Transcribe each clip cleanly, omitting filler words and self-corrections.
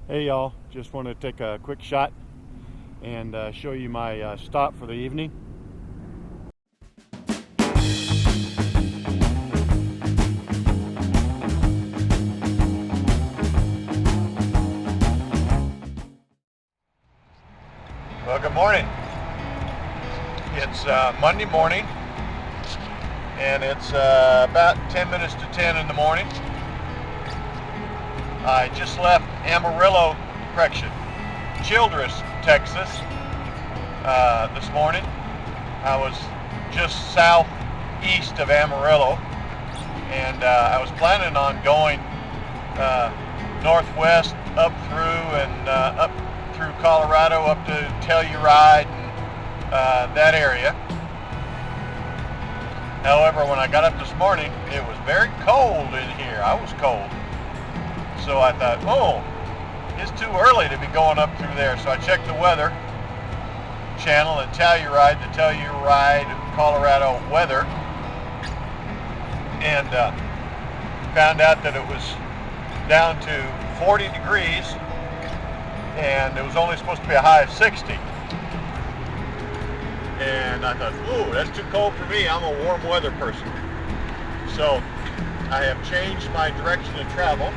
Hey y'all, just want to take a quick shot and show you my stop for the evening. Well, good morning. It's Monday morning and it's about 10 minutes to 10 in the morning. I just left Amarillo, correction, Childress, Texas this morning. I was just southeast of Amarillo, and I was planning on going northwest up through Colorado up to Telluride and that area. However, when I got up this morning, it was very cold in here. I was cold. So I thought, oh, it's too early to be going up through there. So I checked the weather channel at Telluride, the Telluride, Colorado weather, and found out that it was down to 40 degrees and it was only supposed to be a high of 60. And I thought, ooh, that's too cold for me. I'm a warm weather person. So I have changed my direction of travel.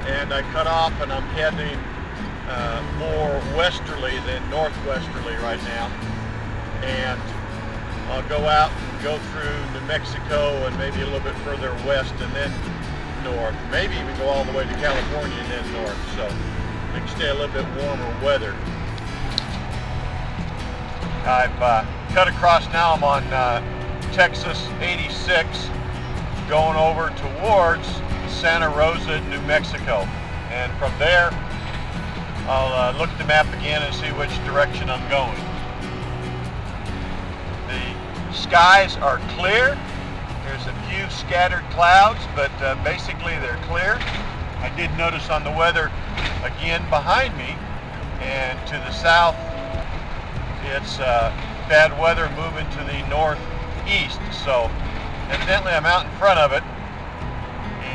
And I cut off and I'm heading more westerly than northwesterly right now. And I'll go out and go through New Mexico and maybe a little bit further west and then north. Maybe even go all the way to California and then north. So I can stay a little bit warmer weather. I've cut across now. I'm on Texas 86 going over towards Santa Rosa, New Mexico, and from there I'll look at the map again and see which direction I'm going. The skies are clear. There's a few scattered clouds, but basically they're clear. I did notice on the weather again behind me and to the south it's bad weather moving to the northeast, so evidently I'm out in front of it.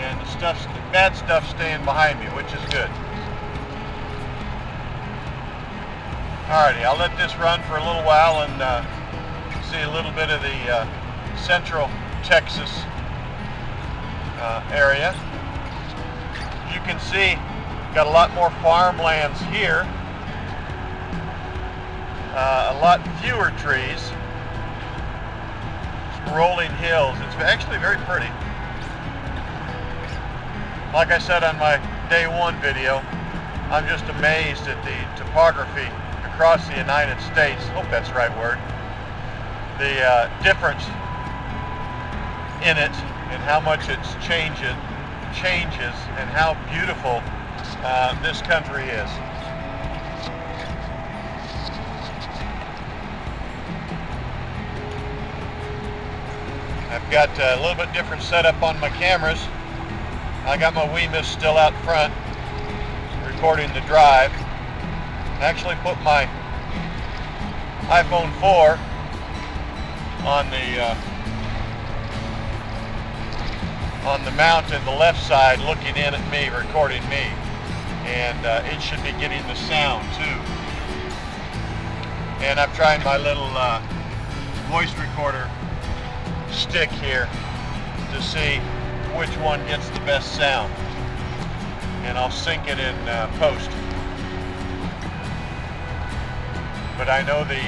And the bad stuff staying behind me, which is good. Alrighty, I'll let this run for a little while and see a little bit of the central Texas area. You can see, got a lot more farmlands here, a lot fewer trees, some rolling hills. It's actually very pretty. Like I said on my day one video, I'm just amazed at the topography across the United States. Hope that's the right word. The difference in it and how much it changes and how beautiful this country is. I've got a little bit different setup on my cameras. I got my Weemis still out front, recording the drive. I actually put my iPhone 4 on the mount in the left side, looking in at me, recording me, and it should be getting the sound too. And I've tried my little voice recorder stick here to see which one gets the best sound, and I'll sync it in post. But I know the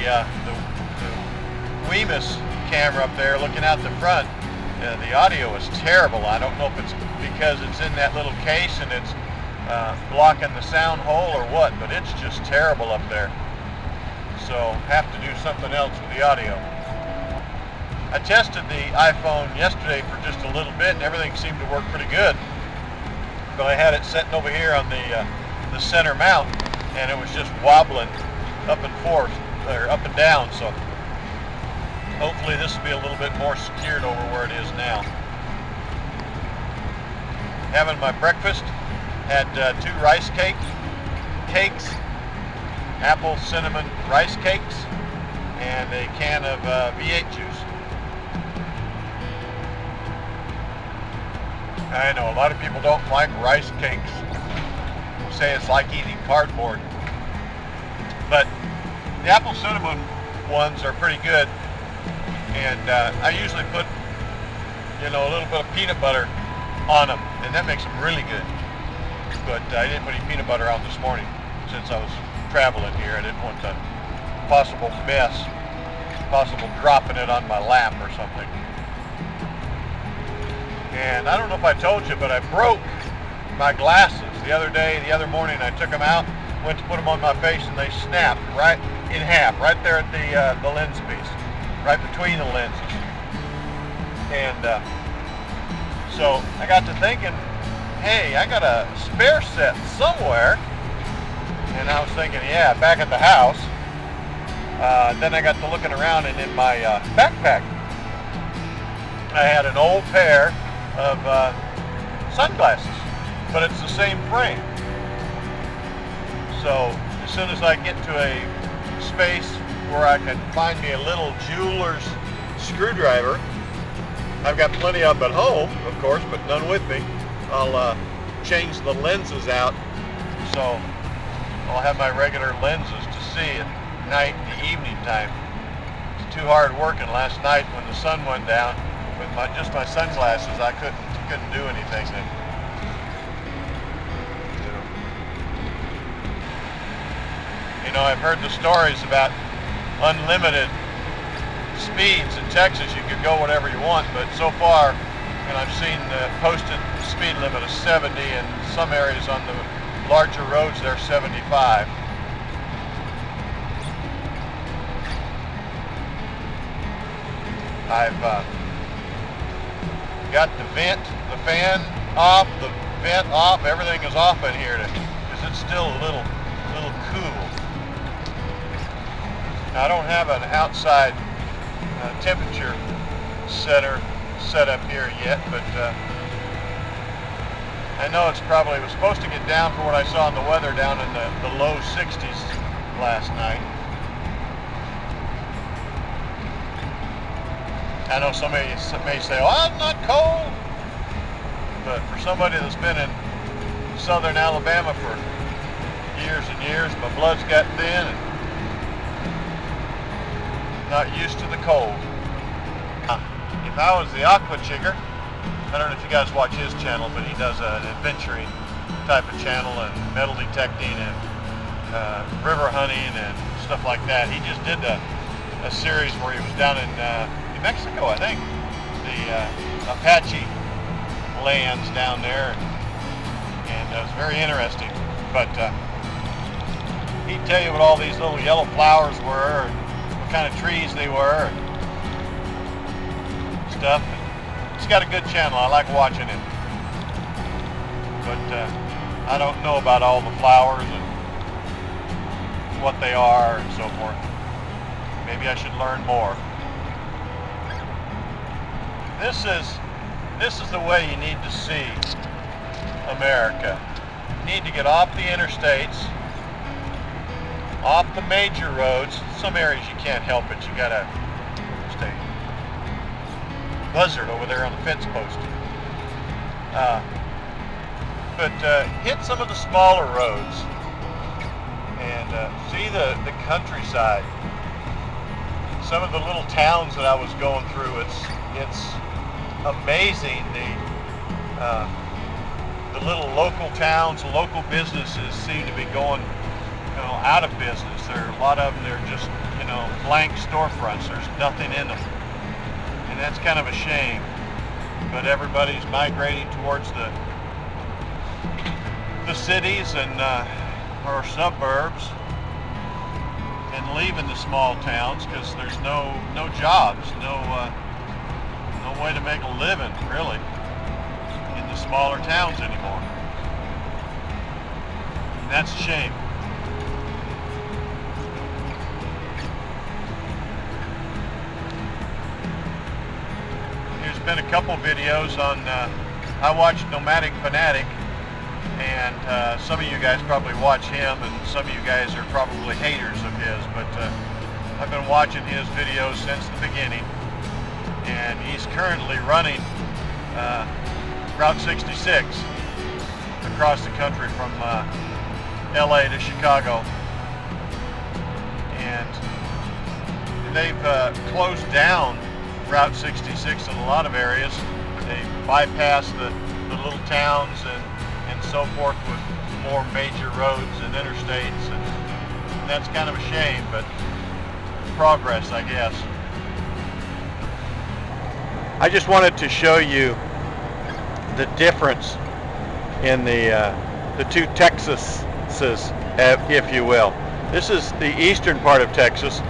Weemis camera up there looking out the front, the audio is terrible. I don't know if it's because it's in that little case and it's blocking the sound hole or what, but it's just terrible up there. So have to do something else with the audio. I tested the iPhone yesterday for just a little bit and everything seemed to work pretty good. But I had it sitting over here on the center mount and it was just wobbling up and forth, or up and down, so hopefully this will be a little bit more secured over where it is now. Having my breakfast, had 2 rice cakes, apple cinnamon rice cakes, and a can of V8 juice. I know a lot of people don't like rice cakes. say it's like eating cardboard. But the apple cinnamon ones are pretty good, and I usually put, you know, a little bit of peanut butter on them, and that makes them really good. But I didn't put any peanut butter on this morning since I was traveling here. I didn't want the possible mess, possible dropping it on my lap or something. And I don't know if I told you, but I broke my glasses the other morning. I took them out, went to put them on my face, and they snapped right in half, right there at the lens piece, right between the lenses. And so I got to thinking, hey, I got a spare set somewhere. And I was thinking, yeah, back at the house. Then I got to looking around, and in my backpack, I had an old pair of sunglasses, but it's the same frame. So as soon as I get to a space where I can find me a little jeweler's screwdriver, I've got plenty of them at home, of course, but none with me, I'll change the lenses out, so I'll have my regular lenses to see at night and the evening time. It's too hard working last night when the sun went down. With just my sunglasses, I couldn't do anything then. You know, I've heard the stories about unlimited speeds in Texas. You could go whatever you want, but so far, and I've seen the posted speed limit of 70, in some areas on the larger roads they're 75. I've got the fan off, the vent off, everything is off in here because it's still a little cool. Now, I don't have an outside temperature setter set up here yet, but I know it was supposed to get down for what I saw in the weather down in the low 60s last night. I know somebody may say, oh, it's not cold. But for somebody that's been in southern Alabama for years and years, my blood's got thin and not used to the cold. If I was the aqua chigger, I don't know if you guys watch his channel, but he does an adventuring type of channel and metal detecting and river hunting and stuff like that. He just did a series where he was down in New Mexico, I think, the Apache lands down there, and it was very interesting. But he'd tell you what all these little yellow flowers were, and what kind of trees they were, and stuff. He's got a good channel. I like watching him. But I don't know about all the flowers and what they are and so forth. Maybe I should learn more. This is the way you need to see America. You need to get off the interstates, off the major roads. Some areas you can't help it. You gotta stay buzzard over there on the fence post. But hit some of the smaller roads and see the countryside. Some of the little towns that I was going through, it's amazing the little local towns, local businesses seem to be going, out of business. There are a lot of them. They're just, blank storefronts. There's nothing in them, and that's kind of a shame. But everybody's migrating towards the cities and or suburbs, and leaving the small towns because there's no jobs, no way to make a living really in the smaller towns anymore. And that's a shame. There's been a couple videos on I watch Nomadic Fanatic, and some of you guys probably watch him, and some of you guys are probably haters of his, but I've been watching his videos since the beginning, and he's currently running Route 66 across the country from LA to Chicago. And they've closed down Route 66 in a lot of areas. They bypass the little towns and so forth with more major roads and interstates, and that's kind of a shame, but progress, I guess. I just wanted to show you the difference in the two Texases, if you will. This is the eastern part of Texas,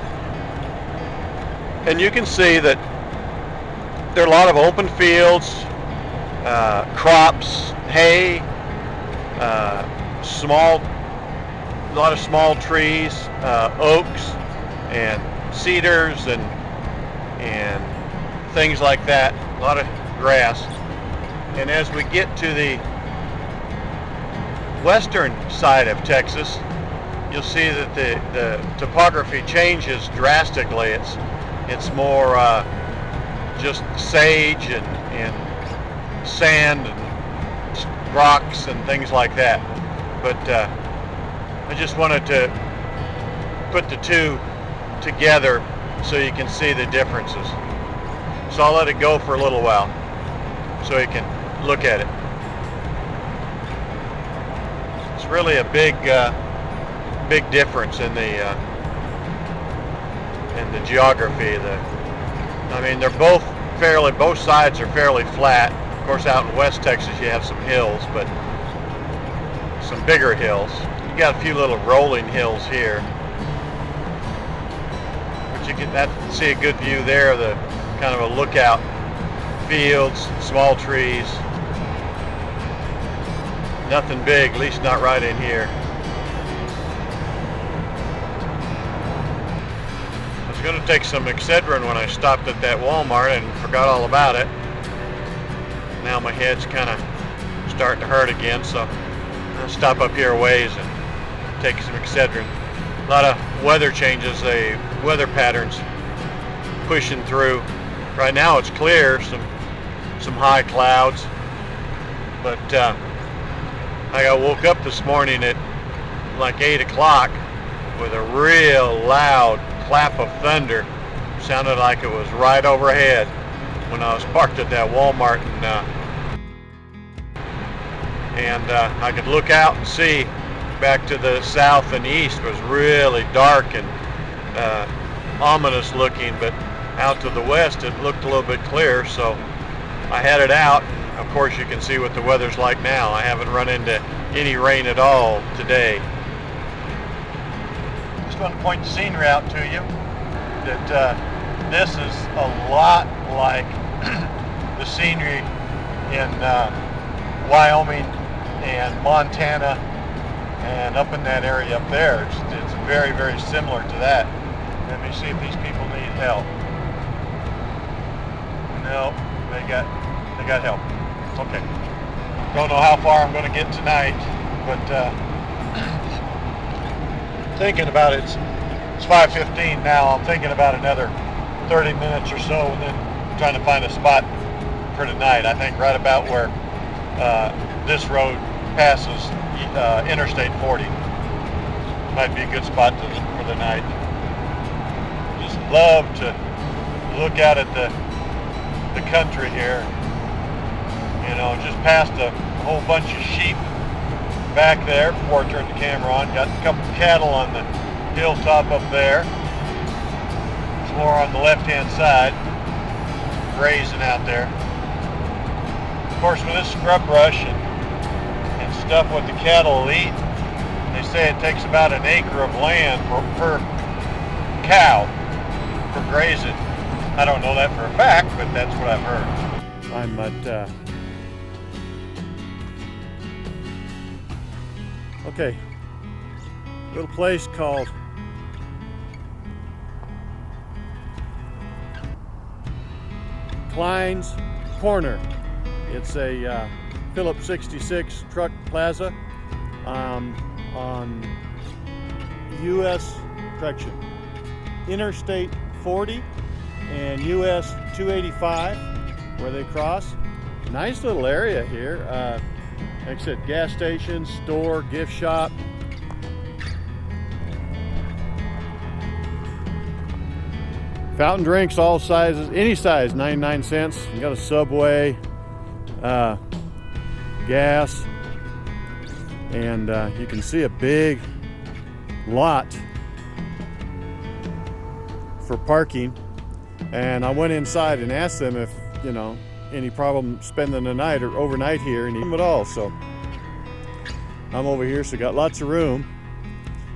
and you can see that there are a lot of open fields, crops, hay, a lot of small trees, oaks and cedars and things like that, a lot of grass. And as we get to the western side of Texas, you'll see that the topography changes drastically. It's more just sage and sand and rocks and things like that. But I just wanted to put the two together so you can see the differences. So I'll let it go for a little while so you can look at it. It's really a big difference in the geography. I mean, they're both sides are fairly flat. Of course, out in West Texas you have some hills, but some bigger hills. You got a few little rolling hills here, but you can see a good view there of the kind of a lookout, fields, small trees. Nothing big, at least not right in here. I was going to take some Excedrin when I stopped at that Walmart and forgot all about it. Now my head's kind of starting to hurt again, so I'll stop up here a ways and take some Excedrin. A lot of weather changes, weather patterns pushing through. Right now it's clear, some high clouds, but I woke up this morning at like 8 o'clock with a real loud clap of thunder. Sounded like it was right overhead when I was parked at that Walmart, and I could look out and see back to the south and east. It was really dark and ominous looking, but out to the west it looked a little bit clear, so I headed out. Of course, you can see what the weather's like now. I haven't run into any rain at all today. Just want to point the scenery out to you, that this is a lot like the scenery in Wyoming and Montana and up in that area up there. It's very, very similar to that. Let me see if these people need help. No, they got help. Okay. Don't know how far I'm going to get tonight, but thinking about it, it's 5:15 now. I'm thinking about another 30 minutes or so, and then trying to find a spot for tonight. I think right about where this road passes Interstate 40 might be a good spot for the night. Just love to look out at the country here. You know, just passed a whole bunch of sheep back there before I turned the camera on. Got a couple of cattle on the hilltop up there. It's more on the left-hand side, grazing out there. Of course, with this scrub brush and stuff what the cattle will eat, they say it takes about an acre of land per cow for grazing. I don't know that for a fact, but that's what I've heard. I'm at little place called Klein's Corner. It's a Phillips 66 truck plaza on Interstate 40 and US 285 where they cross. Nice little area here. Like I said, gas station, store, gift shop, Fountain drinks, all sizes, any size, 99 cents. You got a Subway, gas, and you can see a big lot for parking. And I went inside and asked them if, you know, any problem spending the night or overnight here, and even at all. So I'm over here, so got lots of room.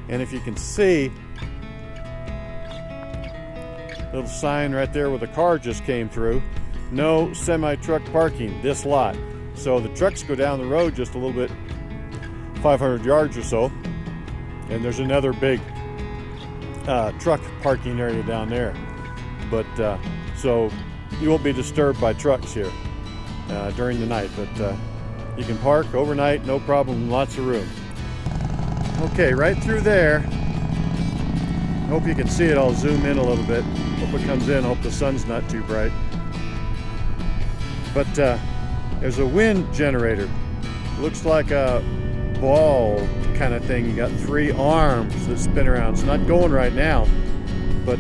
And if you can see, little sign right there where the car just came through, no semi-truck parking this lot. So the trucks go down the road just a little bit, 500 yards or so, and there's another big truck parking area down there. But so you won't be disturbed by trucks here during the night, but you can park overnight, no problem, lots of room. Okay, right through there, hope you can see it. I'll zoom in a little bit. Hope it comes in, hope the sun's not too bright. But there's a wind generator. Looks like a ball kind of thing. You got 3 arms that spin around. It's not going right now, but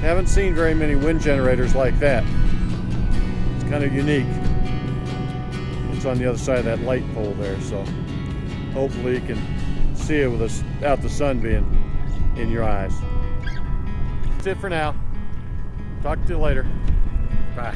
haven't seen very many wind generators like that. It's kind of unique. It's on the other side of that light pole there, so hopefully you can see it without the sun being in your eyes. That's it for now. Talk to you later. Bye.